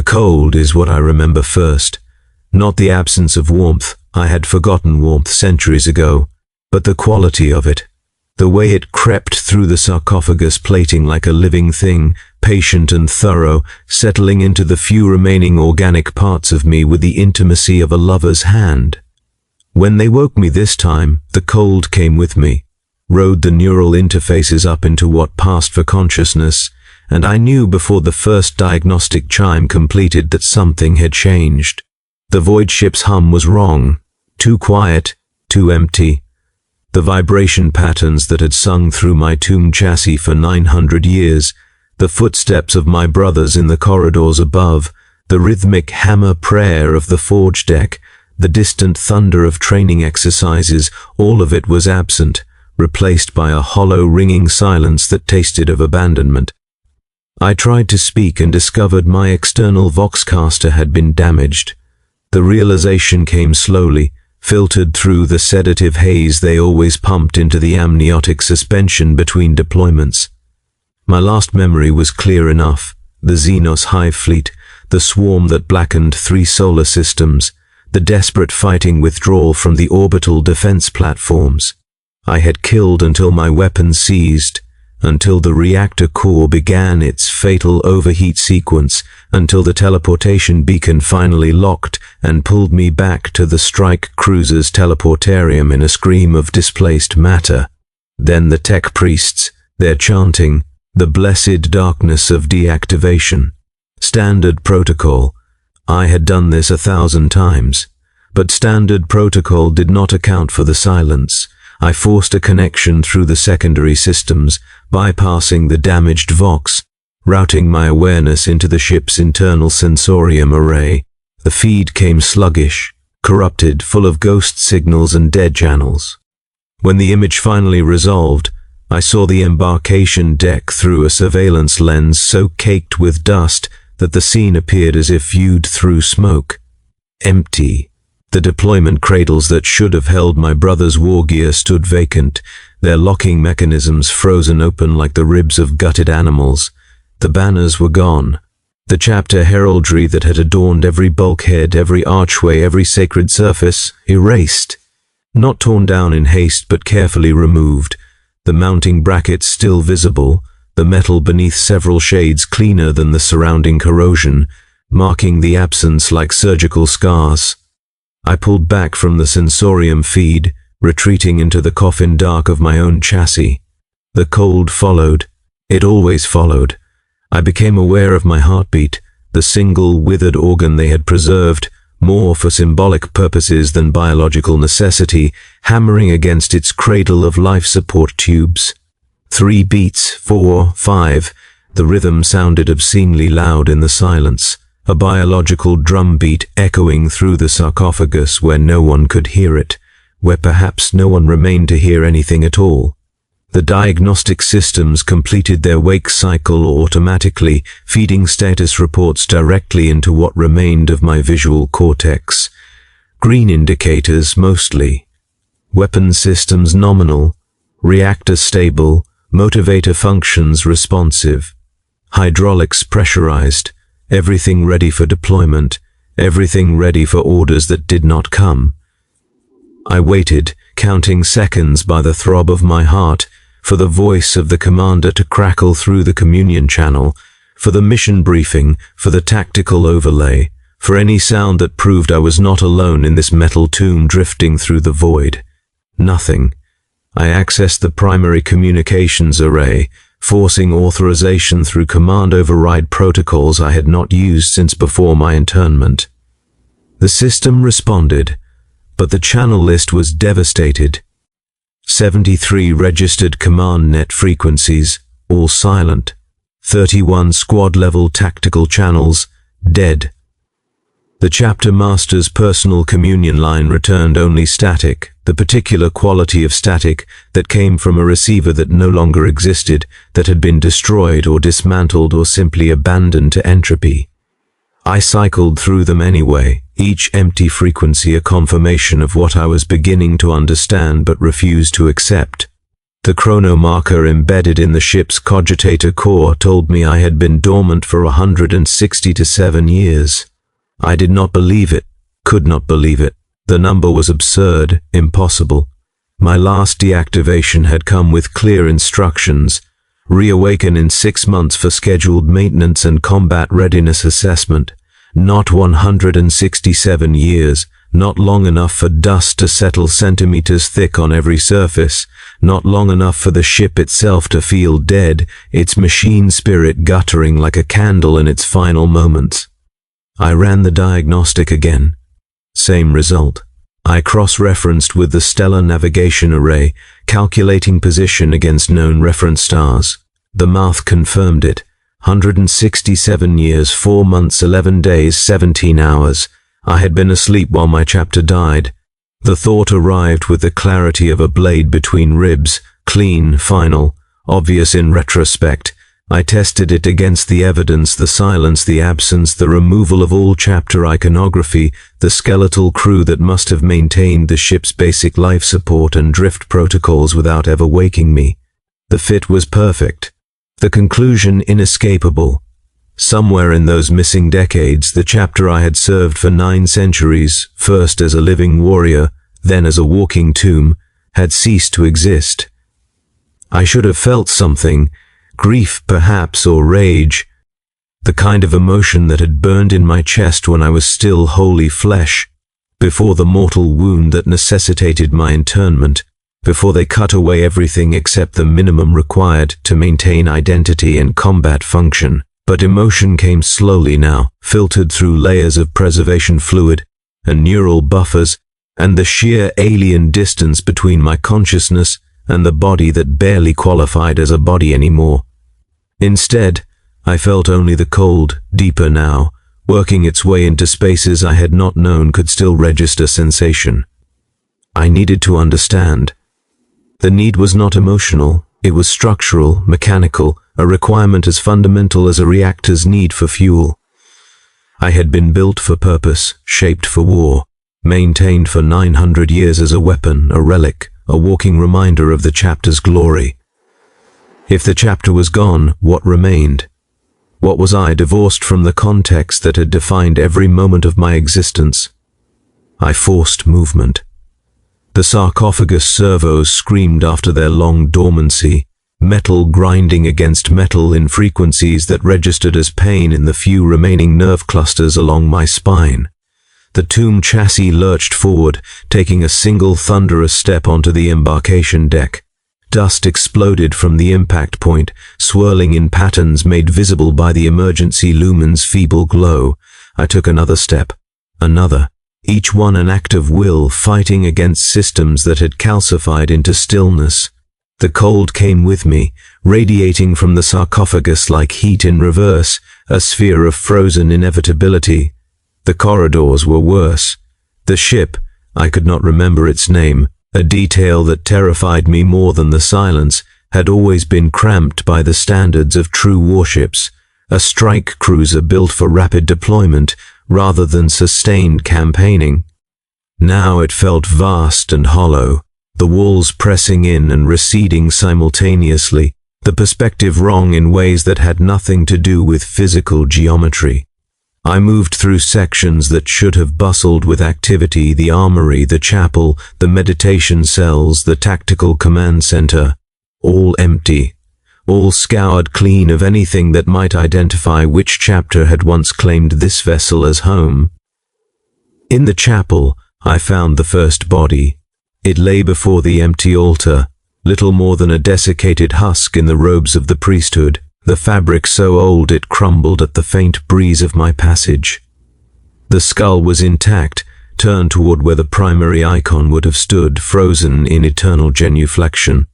The cold is what I remember first. Not the absence of warmth, I had forgotten warmth centuries ago, but the quality of it. The way it crept through the sarcophagus plating like a living thing, patient and thorough, settling into the few remaining organic parts of me with the intimacy of a lover's hand. When they woke me this time, the cold came with me, rode the neural interfaces up into what passed for consciousness, and I knew before the first diagnostic chime completed that something had changed. The void ship's hum was wrong, too quiet, too empty. The vibration patterns that had sung through my tomb chassis for 900 years, the footsteps of my brothers in the corridors above, the rhythmic hammer prayer of the forge deck, the distant thunder of training exercises, all of it was absent, replaced by a hollow ringing silence that tasted of abandonment. I tried to speak and discovered my external voxcaster had been damaged. The realization came slowly, filtered through the sedative haze they always pumped into the amniotic suspension between deployments. My last memory was clear enough. The Xenos hive fleet, the swarm that blackened 3 solar systems, the desperate fighting withdrawal from the orbital defense platforms. I had killed until my weapon seized, until the reactor core began its fatal overheat sequence, until the teleportation beacon finally locked and pulled me back to the strike cruiser's teleportarium in a scream of displaced matter. Then the tech priests, their chanting, the blessed darkness of deactivation. Standard protocol. I had done this 1,000 times, but standard protocol did not account for the silence. I forced a connection through the secondary systems, bypassing the damaged Vox, routing my awareness into the ship's internal sensorium array. The feed came sluggish, corrupted, full of ghost signals and dead channels. When the image finally resolved, I saw the embarkation deck through a surveillance lens so caked with dust that the scene appeared as if viewed through smoke. Empty. The deployment cradles that should have held my brother's war gear stood vacant, their locking mechanisms frozen open like the ribs of gutted animals. The banners were gone. The chapter heraldry that had adorned every bulkhead, every archway, every sacred surface, erased. Not torn down in haste, but carefully removed. The mounting brackets still visible, the metal beneath several shades cleaner than the surrounding corrosion, marking the absence like surgical scars. I pulled back from the sensorium feed, retreating into the coffin dark of my own chassis. The cold followed. It always followed. I became aware of my heartbeat, the single withered organ they had preserved, more for symbolic purposes than biological necessity, hammering against its cradle of life support tubes. 3 beats, 4, 5. The rhythm sounded obscenely loud in the silence. A biological drumbeat echoing through the sarcophagus where no one could hear it, where perhaps no one remained to hear anything at all. The diagnostic systems completed their wake cycle automatically, feeding status reports directly into what remained of my visual cortex. Green indicators mostly. Weapon systems nominal, reactor stable, motivator functions responsive. Hydraulics pressurized. Everything ready for deployment, everything ready for orders that did not come. I waited, counting seconds by the throb of my heart, for the voice of the commander to crackle through the communion channel, for the mission briefing, for the tactical overlay, for any sound that proved I was not alone in this metal tomb drifting through the void. Nothing. I accessed the primary communications array, forcing authorization through command override protocols I had not used since before my internment. The system responded, but the channel list was devastated. 73 registered command net frequencies, all silent. 31 squad-level tactical channels, dead. The chapter master's personal communion line returned only static, the particular quality of static that came from a receiver that no longer existed, that had been destroyed or dismantled or simply abandoned to entropy. I cycled through them anyway, each empty frequency a confirmation of what I was beginning to understand but refused to accept. The chronomarker embedded in the ship's cogitator core told me I had been dormant for 167 years. I did not believe it, could not believe it. The number was absurd, impossible. My last deactivation had come with clear instructions. Reawaken in 6 months for scheduled maintenance and combat readiness assessment. Not 167 years, not long enough for dust to settle centimeters thick on every surface, not long enough for the ship itself to feel dead, its machine spirit guttering like a candle in its final moments. I ran the diagnostic again. Same result. I cross-referenced with the stellar navigation array, calculating position against known reference stars. The math confirmed it. 167 years, 4 months, 11 days, 17 hours. I had been asleep while my chapter died. The thought arrived with the clarity of a blade between ribs, clean, final, obvious in retrospect. I tested it against the evidence, the silence, the absence, the removal of all chapter iconography, the skeletal crew that must have maintained the ship's basic life support and drift protocols without ever waking me. The fit was perfect. The conclusion inescapable. Somewhere in those missing decades, the chapter I had served for 9 centuries, first as a living warrior, then as a walking tomb, had ceased to exist. I should have felt something, grief perhaps, or rage, the kind of emotion that had burned in my chest when I was still wholly flesh, before the mortal wound that necessitated my internment, before they cut away everything except the minimum required to maintain identity and combat function. But emotion came slowly now, filtered through layers of preservation fluid and neural buffers, and the sheer alien distance between my consciousness and the body that barely qualified as a body anymore. Instead, I felt only the cold, deeper now, working its way into spaces I had not known could still register sensation. I needed to understand. The need was not emotional, it was structural, mechanical, a requirement as fundamental as a reactor's need for fuel. I had been built for purpose, shaped for war, maintained for 900 years as a weapon, a relic, a walking reminder of the chapter's glory. If the chapter was gone, what remained? What was I, divorced from the context that had defined every moment of my existence? I forced movement. The sarcophagus servos screamed after their long dormancy, metal grinding against metal in frequencies that registered as pain in the few remaining nerve clusters along my spine. The tomb chassis lurched forward, taking a single thunderous step onto the embarkation deck. Dust exploded from the impact point, swirling in patterns made visible by the emergency lumen's feeble glow. I took another step, another, each one an act of will fighting against systems that had calcified into stillness. The cold came with me, radiating from the sarcophagus like heat in reverse, a sphere of frozen inevitability. The corridors were worse. The ship, I could not remember its name, a detail that terrified me more than the silence, had always been cramped by the standards of true warships, a strike cruiser built for rapid deployment rather than sustained campaigning. Now it felt vast and hollow, the walls pressing in and receding simultaneously, the perspective wrong in ways that had nothing to do with physical geometry. I moved through sections that should have bustled with activity, the armory, the chapel, the meditation cells, the tactical command center, all empty, all scoured clean of anything that might identify which chapter had once claimed this vessel as home. In the chapel, I found the first body. It lay before the empty altar, little more than a desiccated husk in the robes of the priesthood, the fabric so old it crumbled at the faint breeze of my passage. The skull was intact, turned toward where the primary icon would have stood, frozen in eternal genuflection.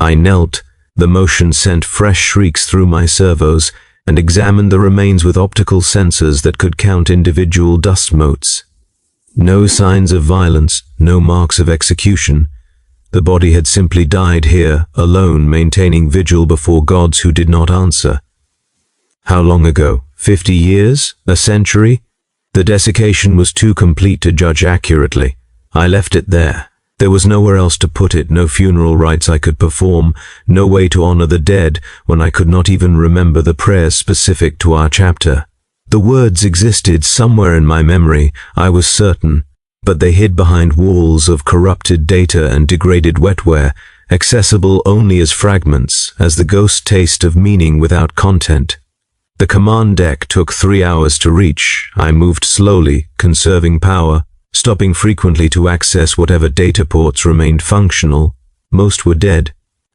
I knelt, the motion sent fresh shrieks through my servos, and examined the remains with optical sensors that could count individual dust motes. No signs of violence, no marks of execution. The body had simply died here, alone, maintaining vigil before gods who did not answer. How long ago? 50 years? A century? The desiccation was too complete to judge accurately. I left it there. There was nowhere else to put it, no funeral rites I could perform, no way to honor the dead when I could not even remember the prayers specific to our chapter. The words existed somewhere in my memory, I was certain, but they hid behind walls of corrupted data and degraded wetware, accessible only as fragments, as the ghost taste of meaning without content. The command deck took 3 hours to reach. I moved slowly, conserving power, stopping frequently to access whatever data ports remained functional. Most were dead.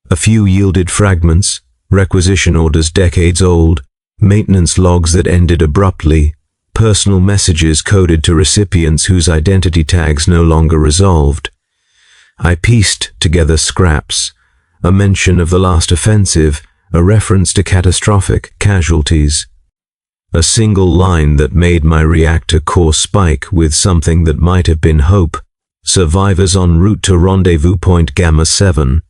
A few yielded fragments, requisition orders decades old, maintenance logs that ended abruptly, personal messages coded to recipients whose identity tags no longer resolved. I pieced together scraps, a mention of the last offensive, a reference to catastrophic casualties. A single line that made my reactor core spike with something that might have been hope. Survivors en route to rendezvous point Gamma 7.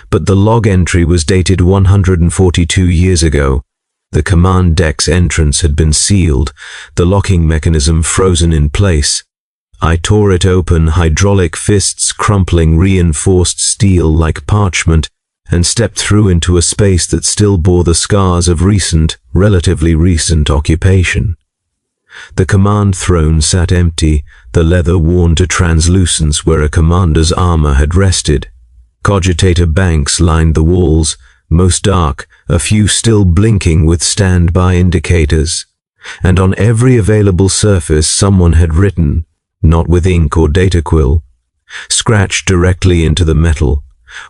But the log entry was dated 142 years ago. The command deck's entrance had been sealed, the locking mechanism frozen in place. I tore it open, hydraulic fists crumpling reinforced steel like parchment, and stepped through into a space that still bore the scars of relatively recent occupation. The command throne sat empty, the leather worn to translucence where a commander's armor had rested. Cogitator banks lined the walls, most dark, a few still blinking with standby indicators. And on every available surface someone had written, not with ink or data quill, scratched directly into the metal.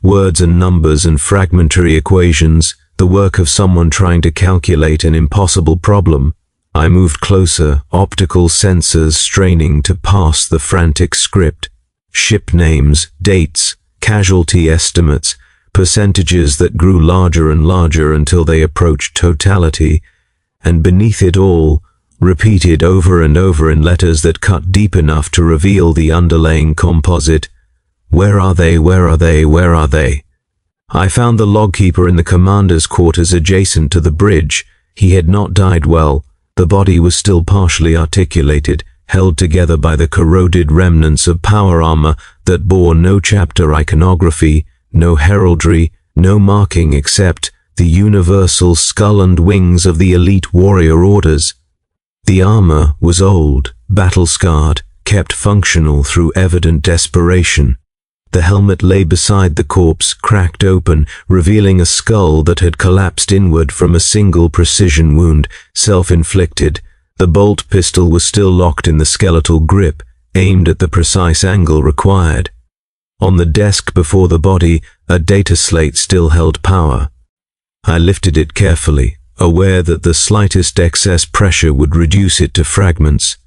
Words and numbers and fragmentary equations, the work of someone trying to calculate an impossible problem. I moved closer, optical sensors straining to parse the frantic script. Ship names, dates, casualty estimates, percentages that grew larger and larger until they approached totality. And beneath it all, repeated over and over in letters that cut deep enough to reveal the underlying composite. Where are they? Where are they? Where are they? I found the logkeeper in the commander's quarters adjacent to the bridge. He had not died well. The body was still partially articulated, held together by the corroded remnants of power armor that bore no chapter iconography, no heraldry, no marking except the universal skull and wings of the elite warrior orders. The armor was old, battle-scarred, kept functional through evident desperation. The helmet lay beside the corpse, cracked open, revealing a skull that had collapsed inward from a single precision wound, self-inflicted. The bolt pistol was still locked in the skeletal grip, aimed at the precise angle required. On the desk before the body, a data slate still held power. I lifted it carefully, aware that the slightest excess pressure would reduce it to fragments.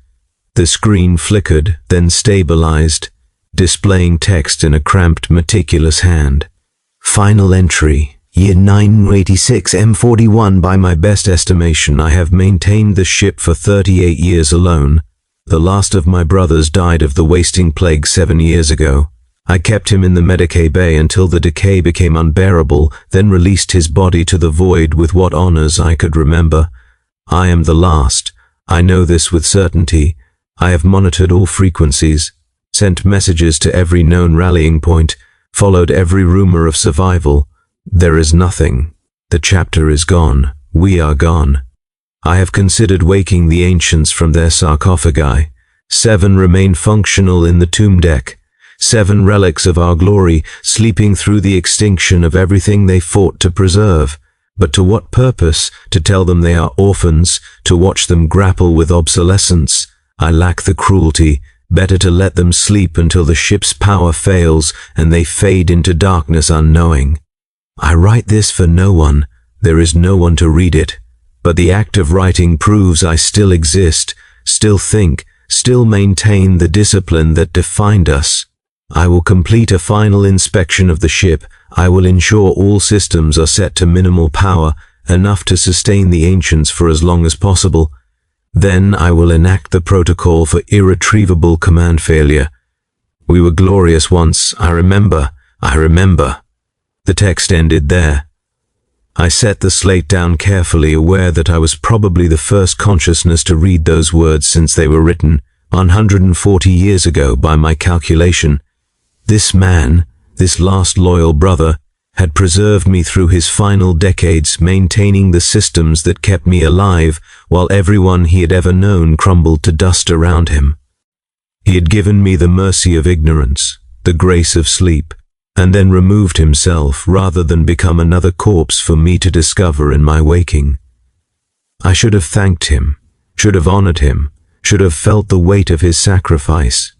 The screen flickered, then stabilized, displaying text in a cramped, meticulous hand. Final entry, year 986 M41. By my best estimation, I have maintained the ship for 38 years alone. The last of my brothers died of the wasting plague 7 years ago. I kept him in the Medicae Bay until the decay became unbearable, then released his body to the void with what honors I could remember. I am the last. I know this with certainty. I have monitored all frequencies, sent messages to every known rallying point, followed every rumor of survival. There is nothing. The chapter is gone. We are gone. I have considered waking the ancients from their sarcophagi. 7 remain functional in the tomb deck. 7 relics of our glory, sleeping through the extinction of everything they fought to preserve. But to what purpose? To tell them they are orphans, to watch them grapple with obsolescence. I lack the cruelty. Better to let them sleep until the ship's power fails and they fade into darkness unknowing. I write this for no one. There is no one to read it. But the act of writing proves I still exist, still think, still maintain the discipline that defined us. I will complete a final inspection of the ship. I will ensure all systems are set to minimal power, enough to sustain the ancients for as long as possible. Then I will enact the protocol for irretrievable command failure. We were glorious once, I remember. The text ended there. I set the slate down carefully, aware that I was probably the first consciousness to read those words since they were written, 140 years ago by my calculation. This man, this last loyal brother, had preserved me through his final decades, maintaining the systems that kept me alive while everyone he had ever known crumbled to dust around him. He had given me the mercy of ignorance, the grace of sleep, and then removed himself rather than become another corpse for me to discover in my waking. I should have thanked him, should have honored him, should have felt the weight of his sacrifice.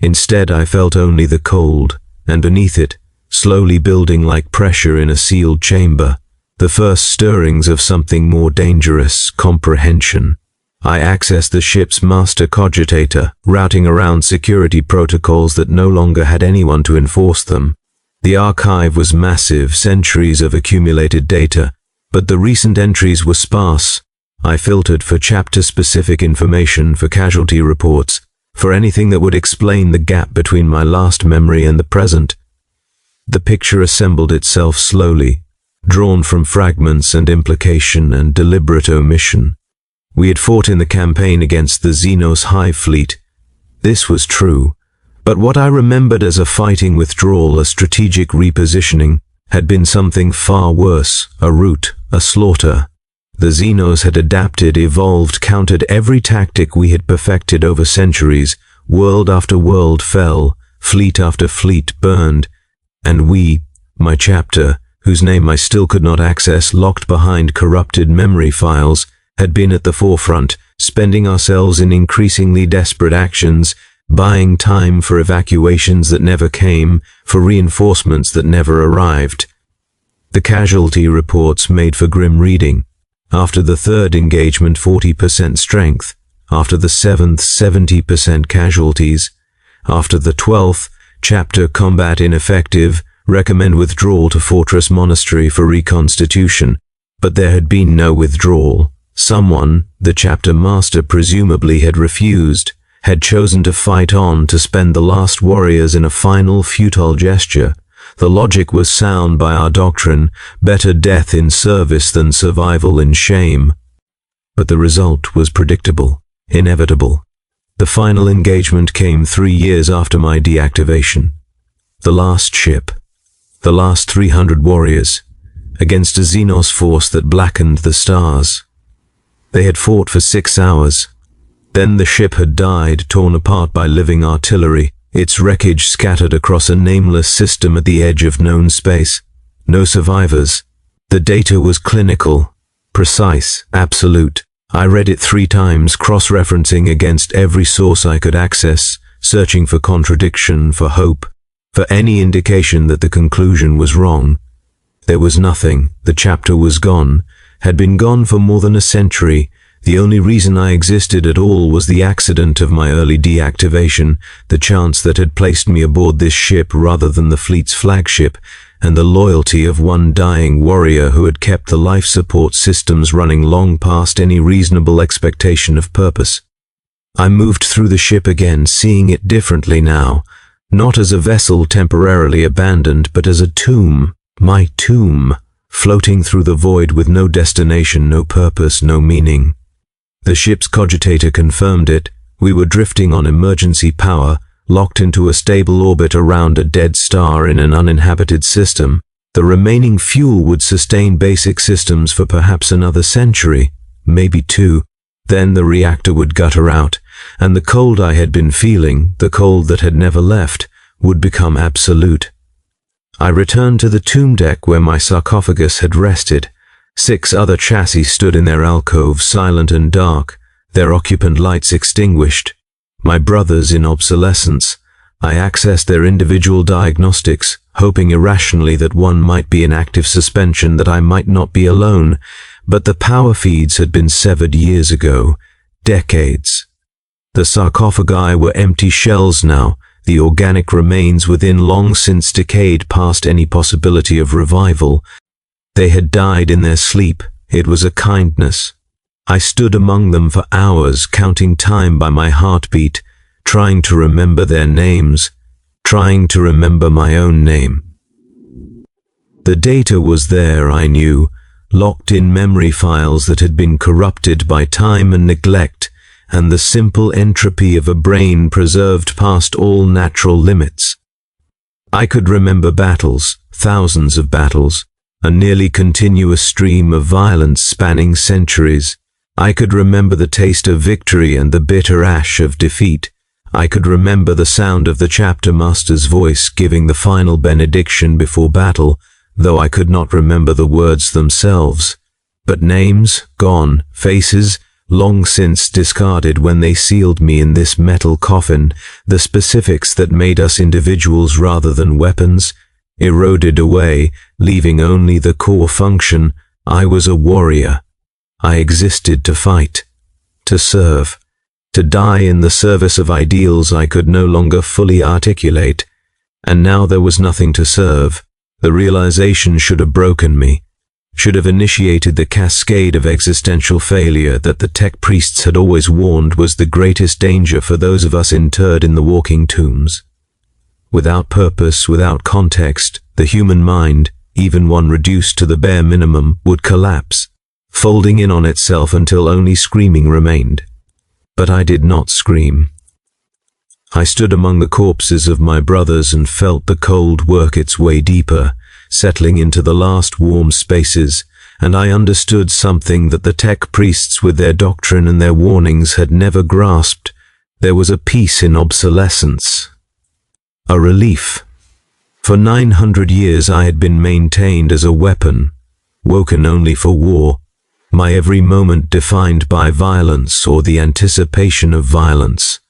Instead, I felt only the cold, and beneath it, slowly building like pressure in a sealed chamber, the first stirrings of something more dangerous, comprehension. I accessed the ship's master cogitator, routing around security protocols that no longer had anyone to enforce them. The archive was massive, centuries of accumulated data, but the recent entries were sparse. I filtered for chapter-specific information, for casualty reports, for anything that would explain the gap between my last memory and the present. The picture assembled itself slowly, drawn from fragments and implication and deliberate omission. We had fought in the campaign against the Xenos Hive Fleet. This was true, but what I remembered as a fighting withdrawal, a strategic repositioning, had been something far worse, a rout, a slaughter. The Xenos had adapted, evolved, countered every tactic we had perfected over centuries. World after world fell, fleet after fleet burned, and we, my chapter, whose name I still could not access, locked behind corrupted memory files, had been at the forefront, spending ourselves in increasingly desperate actions, buying time for evacuations that never came, for reinforcements that never arrived. The casualty reports made for grim reading. After the third engagement, 40% strength. After the 7th, 70% casualties. After the 12th, chapter combat ineffective, recommend withdrawal to Fortress Monastery for reconstitution. But there had been no withdrawal. Someone, the chapter master presumably, had refused, had chosen to fight on, to spend the last warriors in a final futile gesture. The logic was sound by our doctrine, better death in service than survival in shame. But the result was predictable, inevitable. The final engagement came 3 years after my deactivation. The last ship, the last 300 warriors, against a Xenos force that blackened the stars. They had fought for 6 hours. Then the ship had died, torn apart by living artillery, its wreckage scattered across a nameless system at the edge of known space. No survivors. The data was clinical, precise, absolute. I read it 3 times, cross-referencing against every source I could access, searching for contradiction, for hope, for any indication that the conclusion was wrong. There was nothing. The chapter was gone, had been gone for more than a century. The only reason I existed at all was the accident of my early deactivation, the chance that had placed me aboard this ship rather than the fleet's flagship, and the loyalty of one dying warrior who had kept the life support systems running long past any reasonable expectation of purpose. I moved through the ship again, seeing it differently now, not as a vessel temporarily abandoned, but as a tomb, my tomb, floating through the void with no destination, no purpose, no meaning. The ship's cogitator confirmed it. We were drifting on emergency power, locked into a stable orbit around a dead star in an uninhabited system. The remaining fuel would sustain basic systems for perhaps another century, maybe 2. Then the reactor would gutter out, and the cold I had been feeling, the cold that had never left, would become absolute. I returned to the tomb deck where my sarcophagus had rested. 6 other chassis stood in their alcove, silent and dark, their occupant lights extinguished. My brothers in obsolescence. I accessed their individual diagnostics, hoping irrationally that one might be in active suspension, that I might not be alone, but the power feeds had been severed years ago, decades. The sarcophagi were empty shells now, the organic remains within long since decayed past any possibility of revival. They had died in their sleep. It was a kindness. I stood among them for hours, counting time by my heartbeat, trying to remember their names, trying to remember my own name. The data was there, I knew, locked in memory files that had been corrupted by time and neglect, and the simple entropy of a brain preserved past all natural limits. I could remember battles, thousands of battles, a nearly continuous stream of violence spanning centuries. I could remember the taste of victory and the bitter ash of defeat. I could remember the sound of the chapter master's voice giving the final benediction before battle, though I could not remember the words themselves. But names, gone, faces, long since discarded when they sealed me in this metal coffin, the specifics that made us individuals rather than weapons, eroded away, leaving only the core function. I was a warrior. I existed to fight, to serve, to die in the service of ideals I could no longer fully articulate. And now there was nothing to serve. The realization should have broken me, should have initiated the cascade of existential failure that the tech priests had always warned was the greatest danger for those of us interred in the walking tombs. Without purpose, without context, the human mind, even one reduced to the bare minimum, would collapse, folding in on itself until only screaming remained. But I did not scream. I stood among the corpses of my brothers and felt the cold work its way deeper, settling into the last warm spaces, and I understood something that the tech priests with their doctrine and their warnings had never grasped. There was a peace in obsolescence, a relief. For 900 years I had been maintained as a weapon, woken only for war, my every moment defined by violence or the anticipation of violence.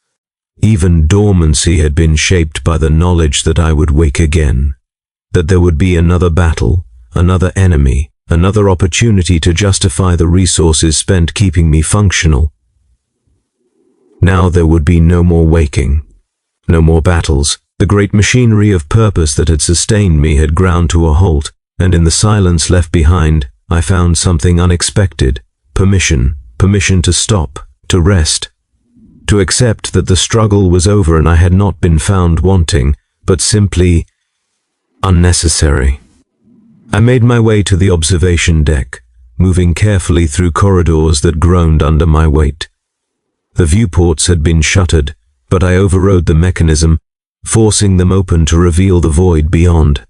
Even dormancy had been shaped by the knowledge that I would wake again, that there would be another battle, another enemy, another opportunity to justify the resources spent keeping me functional. Now there would be no more waking, no more battles. The great machinery of purpose that had sustained me had ground to a halt, and in the silence left behind, I found something unexpected. Permission to stop, to rest, to accept that the struggle was over and I had not been found wanting, but simply unnecessary. I made my way to the observation deck, moving carefully through corridors that groaned under my weight. The viewports had been shuttered, but I overrode the mechanism, forcing them open to reveal the void beyond.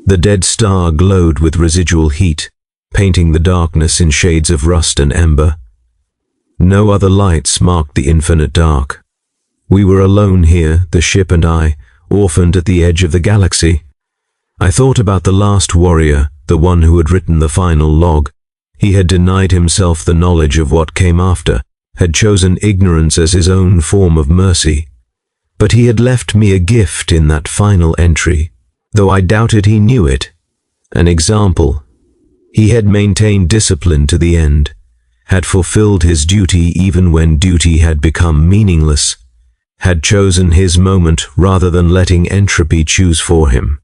The dead star glowed with residual heat, painting the darkness in shades of rust and ember. No other lights marked the infinite dark. We were alone here, the ship and I, orphaned at the edge of the galaxy. I thought about the last warrior, the one who had written the final log. He had denied himself the knowledge of what came after, had chosen ignorance as his own form of mercy. But he had left me a gift in that final entry, though I doubted he knew it. An example. He had maintained discipline to the end, had fulfilled his duty even when duty had become meaningless, had chosen his moment rather than letting entropy choose for him.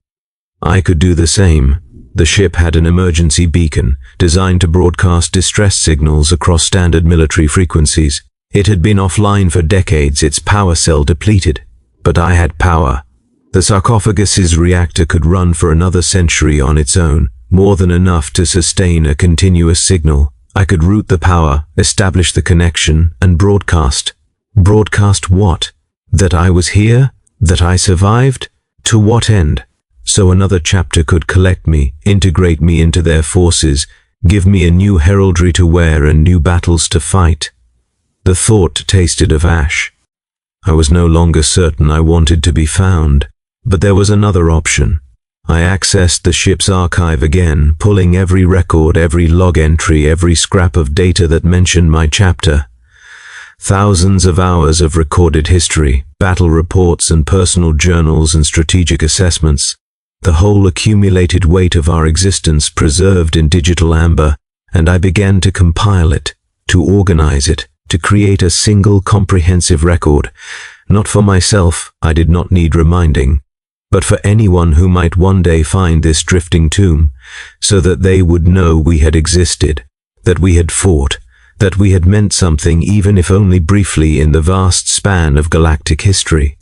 I could do the same. The ship had an emergency beacon, designed to broadcast distress signals across standard military frequencies. It had been offline for decades, its power cell depleted. But I had power. The sarcophagus's reactor could run for another century on its own, more than enough to sustain a continuous signal. I could route the power, establish the connection, and broadcast. Broadcast what? That I was here? That I survived? To what end? So another chapter could collect me, integrate me into their forces, give me a new heraldry to wear and new battles to fight. The thought tasted of ash. I was no longer certain I wanted to be found, but there was another option. I accessed the ship's archive again, pulling every record, every log entry, every scrap of data that mentioned my chapter. Thousands of hours of recorded history, battle reports and personal journals and strategic assessments. The whole accumulated weight of our existence preserved in digital amber, and I began to compile it, to organize it, to create a single comprehensive record. Not for myself, I did not need reminding, but for anyone who might one day find this drifting tomb, so that they would know we had existed, that we had fought, that we had meant something even if only briefly in the vast span of galactic history.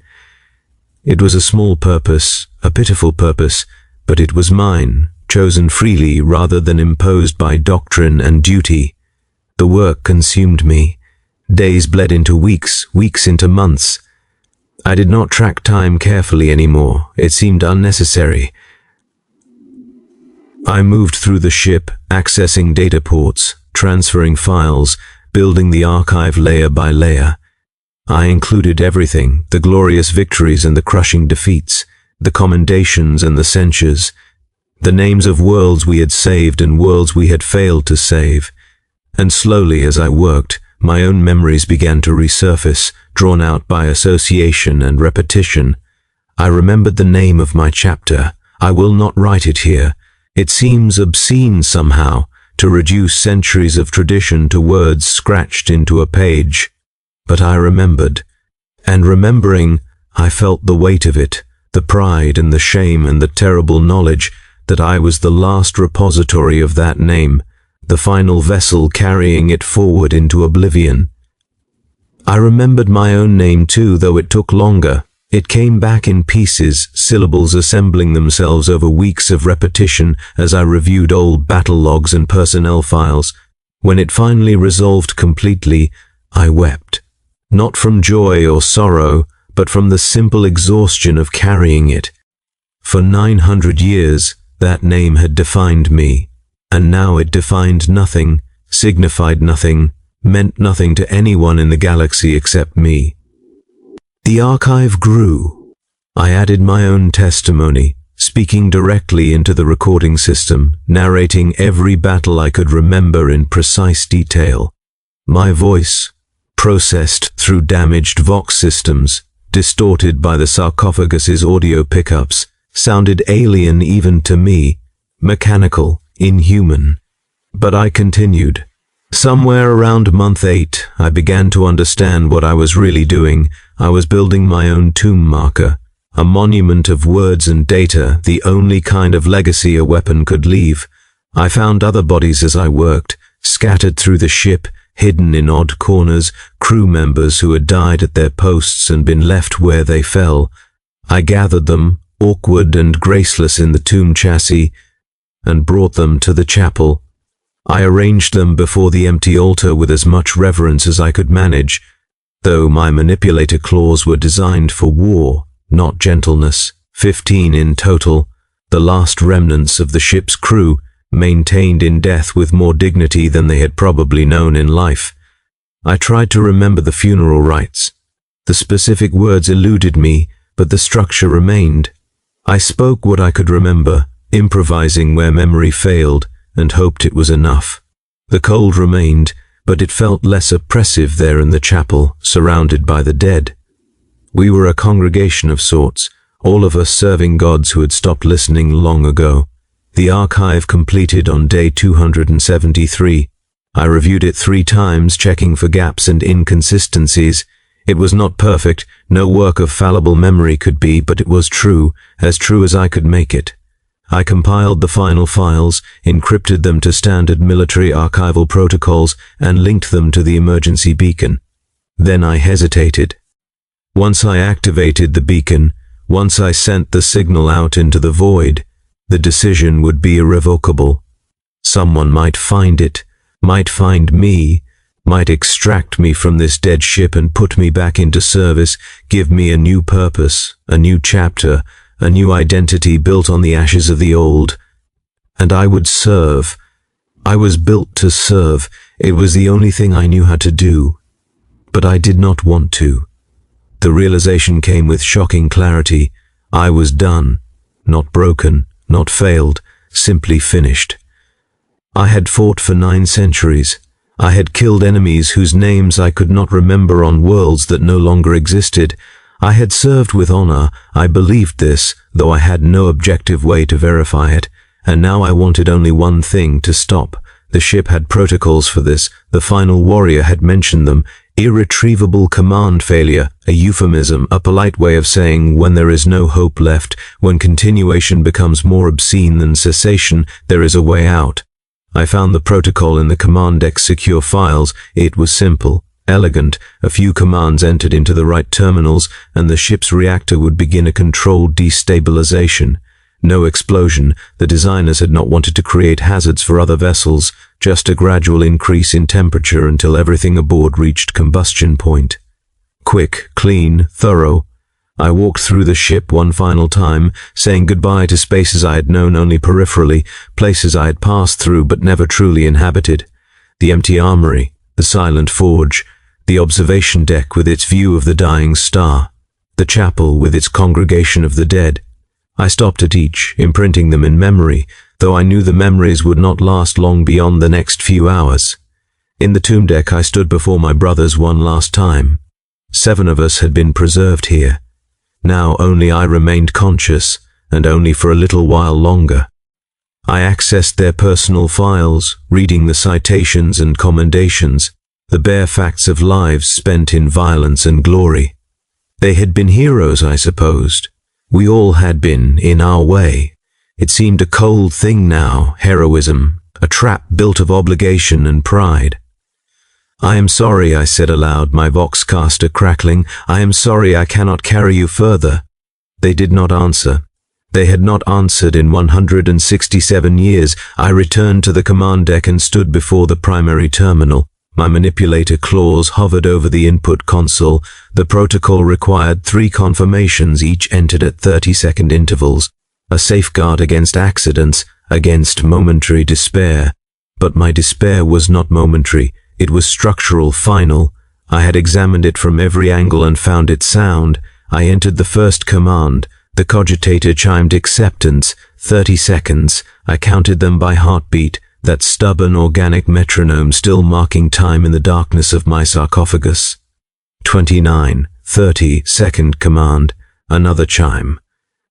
It was a small purpose, a pitiful purpose, but it was mine, chosen freely rather than imposed by doctrine and duty. The work consumed me. Days bled into weeks, weeks into months. I did not track time carefully anymore. It seemed unnecessary. I moved through the ship, accessing data ports, transferring files, building the archive layer by layer. I included everything, the glorious victories and the crushing defeats, the commendations and the censures, the names of worlds we had saved and worlds we had failed to save. And slowly, as I worked, my own memories began to resurface, drawn out by association and repetition. I remembered the name of my chapter. I will not write it here. It seems obscene somehow to reduce centuries of tradition to words scratched into a page. But I remembered, and remembering, I felt the weight of it, the pride and the shame and the terrible knowledge that I was the last repository of that name, the final vessel carrying it forward into oblivion. I remembered my own name too, though it took longer. It came back in pieces, syllables assembling themselves over weeks of repetition as I reviewed old battle logs and personnel files. When it finally resolved completely, I wept. Not from joy or sorrow, but from the simple exhaustion of carrying it. For 900 years, that name had defined me, and now it defined nothing, signified nothing, meant nothing to anyone in the galaxy except me. The archive grew. I added my own testimony, speaking directly into the recording system, narrating every battle I could remember in precise detail. My voice, processed through damaged Vox systems, distorted by the sarcophagus's audio pickups, sounded alien even to me, mechanical, inhuman. But I continued. Somewhere around month 8, I began to understand what I was really doing. I was building my own tomb marker, a monument of words and data, the only kind of legacy a weapon could leave. I found other bodies as I worked, scattered through the ship, hidden in odd corners, crew members who had died at their posts and been left where they fell. I gathered them, awkward and graceless in the tomb chassis, and brought them to the chapel. I arranged them before the empty altar with as much reverence as I could manage, though my manipulator claws were designed for war, not gentleness. 15 in total, the last remnants of the ship's crew, maintained in death with more dignity than they had probably known in life. I tried to remember the funeral rites. The specific words eluded me, but the structure remained. I spoke what I could remember, improvising where memory failed, and hoped it was enough. The cold remained, but it felt less oppressive there in the chapel, surrounded by the dead. We were a congregation of sorts, all of us serving gods who had stopped listening long ago. The archive completed on day 273. I reviewed it 3 times, checking for gaps and inconsistencies. It was not perfect, no work of fallible memory could be, but it was true as I could make it. I compiled the final files, encrypted them to standard military archival protocols, and linked them to the emergency beacon. Then I hesitated. Once I activated the beacon, once I sent the signal out into the void, the decision would be irrevocable. Someone might find it, might find me, might extract me from this dead ship and put me back into service, give me a new purpose, a new chapter, a new identity built on the ashes of the old. And I would serve. I was built to serve. It was the only thing I knew how to do. But I did not want to. The realization came with shocking clarity. I was done. Not broken, not failed, simply finished. I had fought for 9 centuries. I had killed enemies whose names I could not remember on worlds that no longer existed. I had served with honor. I believed this, though I had no objective way to verify it. And now I wanted only one thing: to stop. The ship had protocols for this. The final warrior had mentioned them. Irretrievable command failure, a euphemism, a polite way of saying when there is no hope left, when continuation becomes more obscene than cessation, there is a way out. I found the protocol in the command deck secure files. It was simple, elegant. A few commands entered into the right terminals, and the ship's reactor would begin a controlled destabilization. No explosion. The designers had not wanted to create hazards for other vessels, just a gradual increase in temperature until everything aboard reached combustion point. Quick, clean, thorough. I walked through the ship one final time, saying goodbye to spaces I had known only peripherally, places I had passed through but never truly inhabited. The empty armory, the silent forge, the observation deck with its view of the dying star, the chapel with its congregation of the dead. I stopped at each, imprinting them in memory, though I knew the memories would not last long beyond the next few hours. In the tomb deck I stood before my brothers one last time. 7 of us had been preserved here. Now only I remained conscious, and only for a little while longer. I accessed their personal files, reading the citations and commendations, the bare facts of lives spent in violence and glory. They had been heroes, I supposed. We all had been, in our way. It seemed a cold thing now, heroism, a trap built of obligation and pride. "I am sorry," I said aloud, my voxcaster crackling. "I am sorry I cannot carry you further." They did not answer. They had not answered in 167 years. I returned to the command deck and stood before the primary terminal. My manipulator claws hovered over the input console. The protocol required 3 confirmations, each entered at 30-second intervals. A safeguard against accidents, against momentary despair. But my despair was not momentary. It was structural, final. I had examined it from every angle and found it sound. I entered the first command. The cogitator chimed acceptance. 30 seconds. I counted them by heartbeat, that stubborn organic metronome still marking time in the darkness of my sarcophagus. 29, 30, second command. Another chime.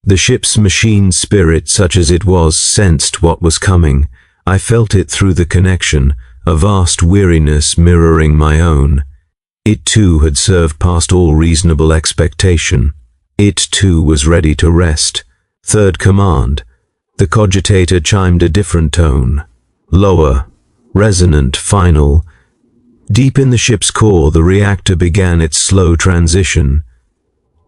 The ship's machine spirit, such as it was, sensed what was coming. I felt it through the connection. A vast weariness mirroring my own. It too had served past all reasonable expectation. It too was ready to rest. Third command. The cogitator chimed a different tone. Lower, resonant, final. Deep in the ship's core, the reactor began its slow transition.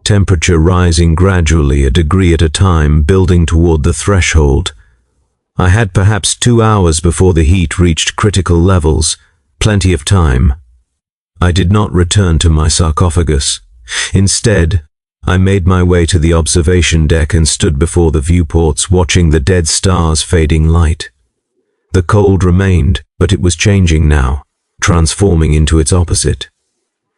Temperature rising gradually, a degree at a time, building toward the threshold. I had perhaps 2 hours before the heat reached critical levels, plenty of time. I did not return to my sarcophagus. Instead, I made my way to the observation deck and stood before the viewports, watching the dead stars fading light. The cold remained, but it was changing now, transforming into its opposite.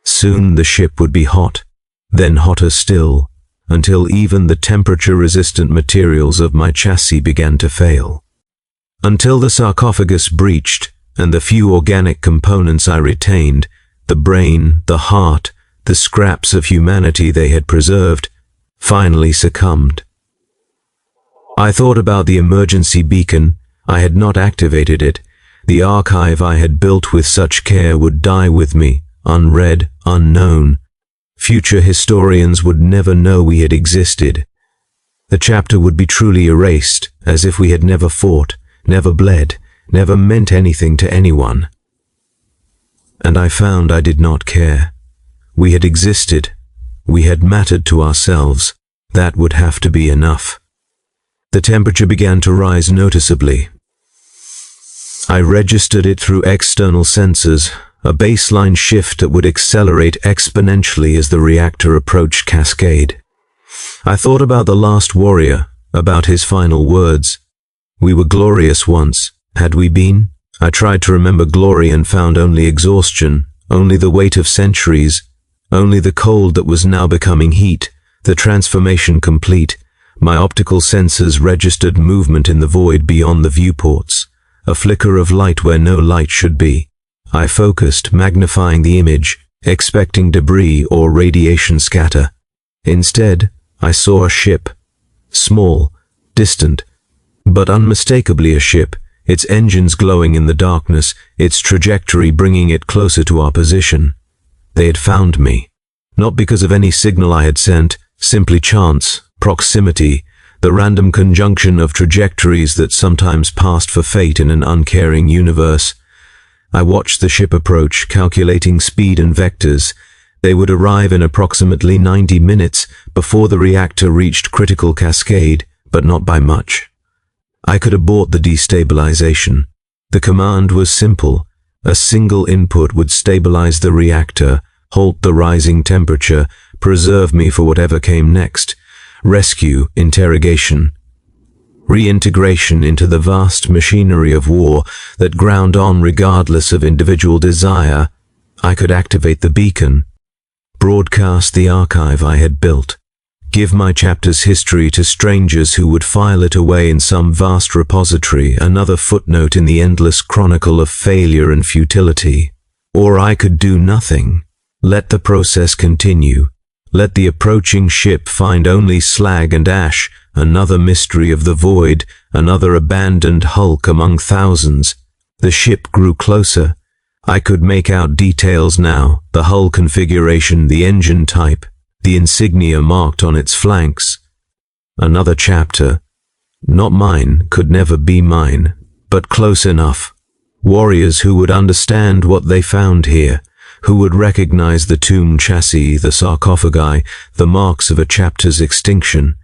Soon the ship would be hot, then hotter still, until even the temperature-resistant materials of my chassis began to fail. Until the sarcophagus breached, and the few organic components I retained, the brain, the heart, the scraps of humanity they had preserved, finally succumbed. I thought about the emergency beacon. I had not activated it. The archive I had built with such care would die with me, unread, unknown. Future historians would never know we had existed. The chapter would be truly erased, as if we had never fought, never bled, never meant anything to anyone. And I found I did not care. We had existed. We had mattered to ourselves. That would have to be enough. The temperature began to rise noticeably. I registered it through external sensors, a baseline shift that would accelerate exponentially as the reactor approached cascade. I thought about the last warrior, about his final words. We were glorious once, had we been? I tried to remember glory and found only exhaustion, only the weight of centuries, only the cold that was now becoming heat, the transformation complete. My optical sensors registered movement in the void beyond the viewports, a flicker of light where no light should be. I focused, magnifying the image, expecting debris or radiation scatter. Instead, I saw a ship, small, distant, but unmistakably a ship, its engines glowing in the darkness, its trajectory bringing it closer to our position. They had found me, not because of any signal I had sent, simply chance, proximity, the random conjunction of trajectories that sometimes passed for fate in an uncaring universe. I watched the ship approach, calculating speed and vectors. They would arrive in approximately 90 minutes before the reactor reached critical cascade, but not by much. I could abort the destabilization. The command was simple. A single input would stabilize the reactor, halt the rising temperature, preserve me for whatever came next. Rescue, interrogation, reintegration into the vast machinery of war that ground on regardless of individual desire. I could activate the beacon, broadcast the archive I had built, give my chapter's history to strangers who would file it away in some vast repository, another footnote in the endless chronicle of failure and futility. Or I could do nothing. Let the process continue. Let the approaching ship find only slag and ash, another mystery of the void, another abandoned hulk among thousands. The ship grew closer. I could make out details now, the hull configuration, the engine type, the insignia marked on its flanks. Another chapter. Not mine, could never be mine, but close enough. Warriors who would understand what they found here, who would recognize the tomb chassis, the sarcophagi, the marks of a chapter's extinction.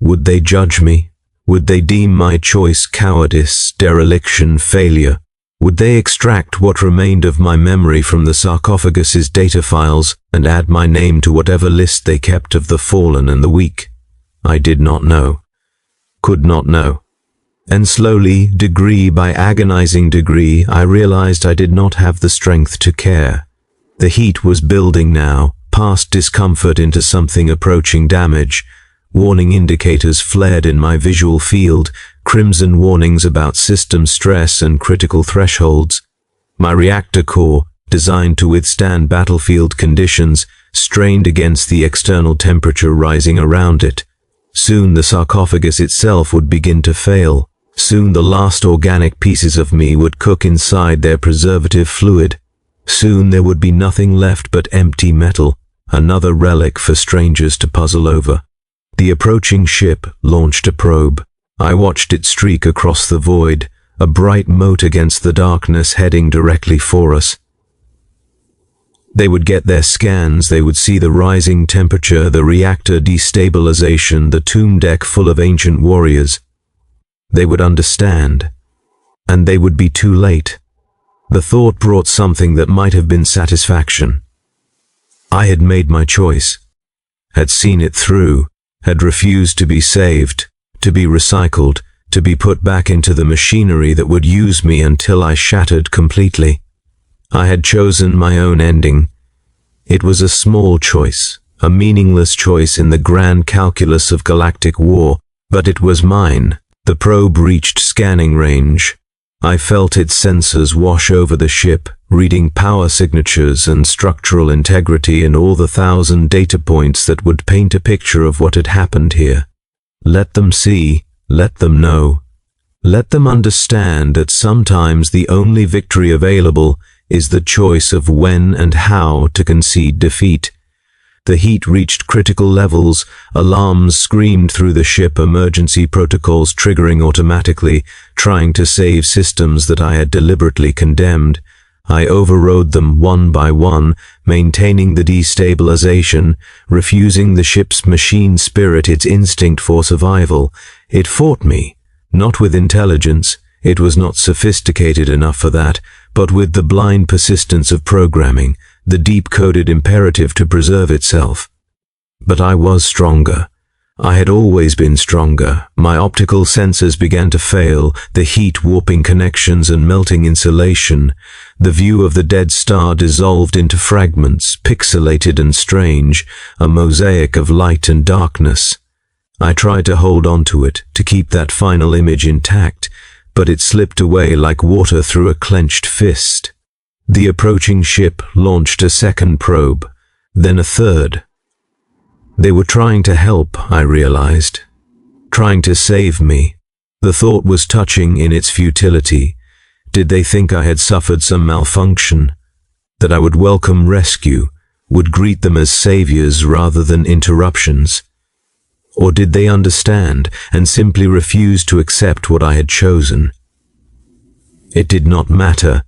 Would they judge me? Would they deem my choice cowardice, dereliction, failure? Would they extract what remained of my memory from the sarcophagus's data files and add my name to whatever list they kept of the fallen and the weak? I did not know. Could not know. And slowly, degree by agonizing degree, I realized I did not have the strength to care. The heat was building now, past discomfort into something approaching damage. Warning indicators flared in my visual field, crimson warnings about system stress and critical thresholds. My reactor core, designed to withstand battlefield conditions, strained against the external temperature rising around it. Soon the sarcophagus itself would begin to fail. Soon the last organic pieces of me would cook inside their preservative fluid. Soon there would be nothing left but empty metal, another relic for strangers to puzzle over. The approaching ship launched a probe. I watched it streak across the void, a bright mote against the darkness heading directly for us. They would get their scans, they would see the rising temperature, the reactor destabilization, the tomb deck full of ancient warriors. They would understand, and they would be too late. The thought brought something that might have been satisfaction. I had made my choice, had seen it through, had refused to be saved, to be recycled, to be put back into the machinery that would use me until I shattered completely. I had chosen my own ending. It was a small choice, a meaningless choice in the grand calculus of galactic war, but it was mine. The probe reached scanning range. I felt its sensors wash over the ship, reading power signatures and structural integrity and all the 1,000 data points that would paint a picture of what had happened here. Let them see, let them know. Let them understand that sometimes the only victory available is the choice of when and how to concede defeat. The heat reached critical levels, alarms screamed through the ship, emergency protocols triggering automatically, trying to save systems that I had deliberately condemned. I overrode them one by one, maintaining the destabilization, refusing the ship's machine spirit its instinct for survival. It fought me, not with intelligence, it was not sophisticated enough for that, but with the blind persistence of programming, the deep-coded imperative to preserve itself. But I was stronger. I had always been stronger. My optical sensors began to fail, the heat warping connections and melting insulation. The view of the dead star dissolved into fragments, pixelated and strange, a mosaic of light and darkness. I tried to hold on to it, to keep that final image intact, but it slipped away like water through a clenched fist. The approaching ship launched a second probe, then a third. They were trying to help, I realized. Trying to save me. The thought was touching in its futility. Did they think I had suffered some malfunction? That I would welcome rescue, would greet them as saviors rather than interruptions? Or did they understand and simply refuse to accept what I had chosen? It did not matter.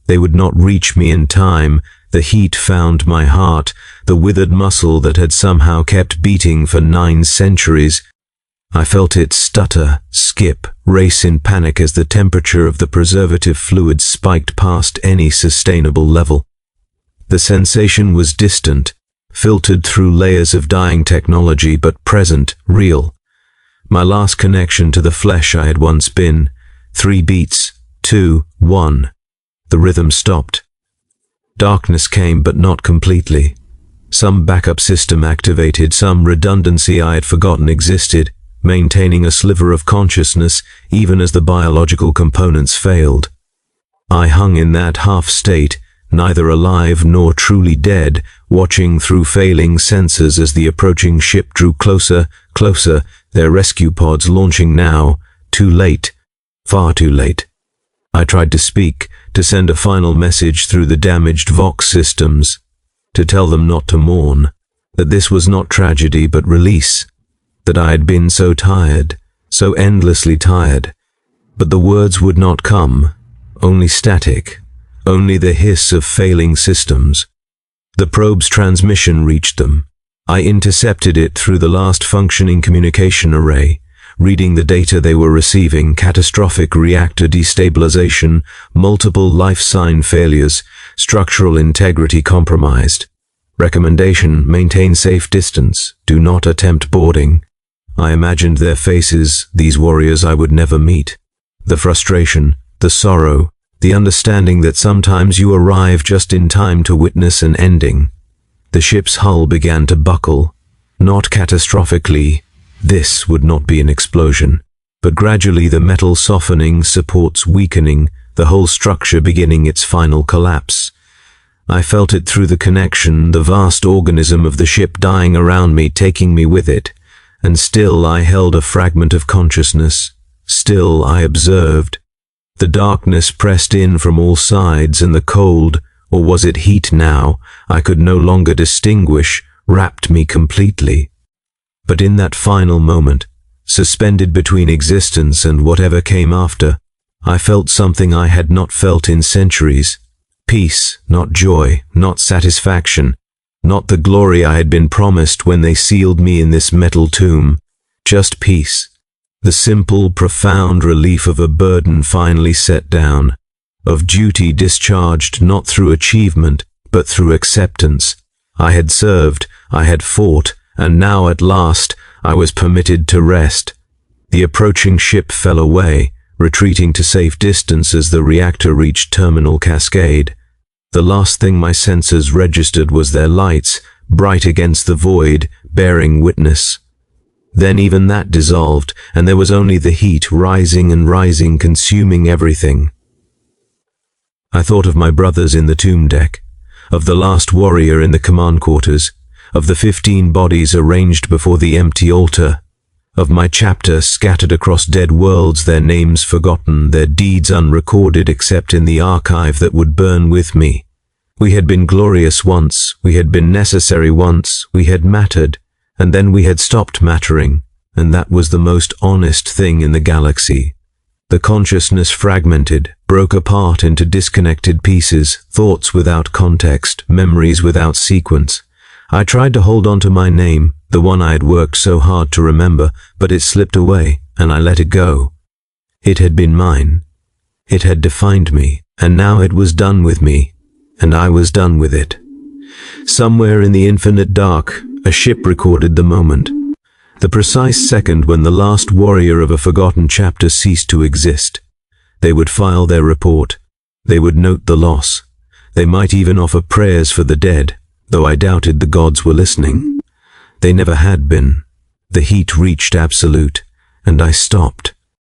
They would not reach me in time. The heat found my heart, the withered muscle that had somehow kept beating for 9 centuries. I felt it stutter, skip, race in panic as the temperature of the preservative fluid spiked past any sustainable level. The sensation was distant, filtered through layers of dying technology, but present, real. My last connection to the flesh I had once been. 3 beats, 2, 1. The rhythm stopped. Darkness came, but not completely. Some backup system activated, some redundancy I had forgotten existed, maintaining a sliver of consciousness even as the biological components failed. I hung in that half state, neither alive nor truly dead, watching through failing sensors as the approaching ship drew closer, closer, their rescue pods launching now. Too late. Far too late. I tried to speak, to send a final message through the damaged Vox systems, to tell them not to mourn, that this was not tragedy but release, that I had been so tired, so endlessly tired. But the words would not come, only static, only the hiss of failing systems. The probe's transmission reached them. I intercepted it through the last functioning communication array, reading the data they were receiving: catastrophic reactor destabilization, multiple life sign failures, structural integrity compromised. Recommendation: maintain safe distance, do not attempt boarding. I imagined their faces, these warriors I would never meet. The frustration, the sorrow, the understanding that sometimes you arrive just in time to witness an ending. The ship's hull began to buckle, not catastrophically. This would not be an explosion, but gradually the metal softening, supports weakening, the whole structure beginning its final collapse. I felt it through the connection, the vast organism of the ship dying around me, taking me with it. And still I held a fragment of consciousness. Still I observed. The darkness pressed in from all sides, and the cold, or was it heat now, I could no longer distinguish, wrapped me completely. But in that final moment, suspended between existence and whatever came after, I felt something I had not felt in centuries. Peace, not joy, not satisfaction, not the glory I had been promised when they sealed me in this metal tomb. Just peace. The simple, profound relief of a burden finally set down, of duty discharged not through achievement, but through acceptance. I had served, I had fought, and now at last I was permitted to rest. The approaching ship fell away, retreating to safe distance as the reactor reached terminal cascade. The last thing my senses registered was their lights, bright against the void, bearing witness. Then even that dissolved, and there was only the heat rising and rising, consuming everything. I thought of my brothers in the tomb deck, of the last warrior in the command quarters, of the 15 bodies arranged before the empty altar, of my chapter scattered across dead worlds, their names forgotten, their deeds unrecorded except in the archive that would burn with me. We had been glorious once, we had been necessary once, we had mattered, and then we had stopped mattering, and that was the most honest thing in the galaxy. The consciousness fragmented, broke apart into disconnected pieces, thoughts without context, memories without sequence. I tried to hold on to my name, the one I had worked so hard to remember, but it slipped away, and I let it go. It had been mine. It had defined me, and now it was done with me, and I was done with it. Somewhere in the infinite dark, a ship recorded the moment. The precise second when the last warrior of a forgotten chapter ceased to exist. They would file their report. They would note the loss. They might even offer prayers for the dead, though I doubted the gods were listening. They never had been. The heat reached absolute, and I stopped.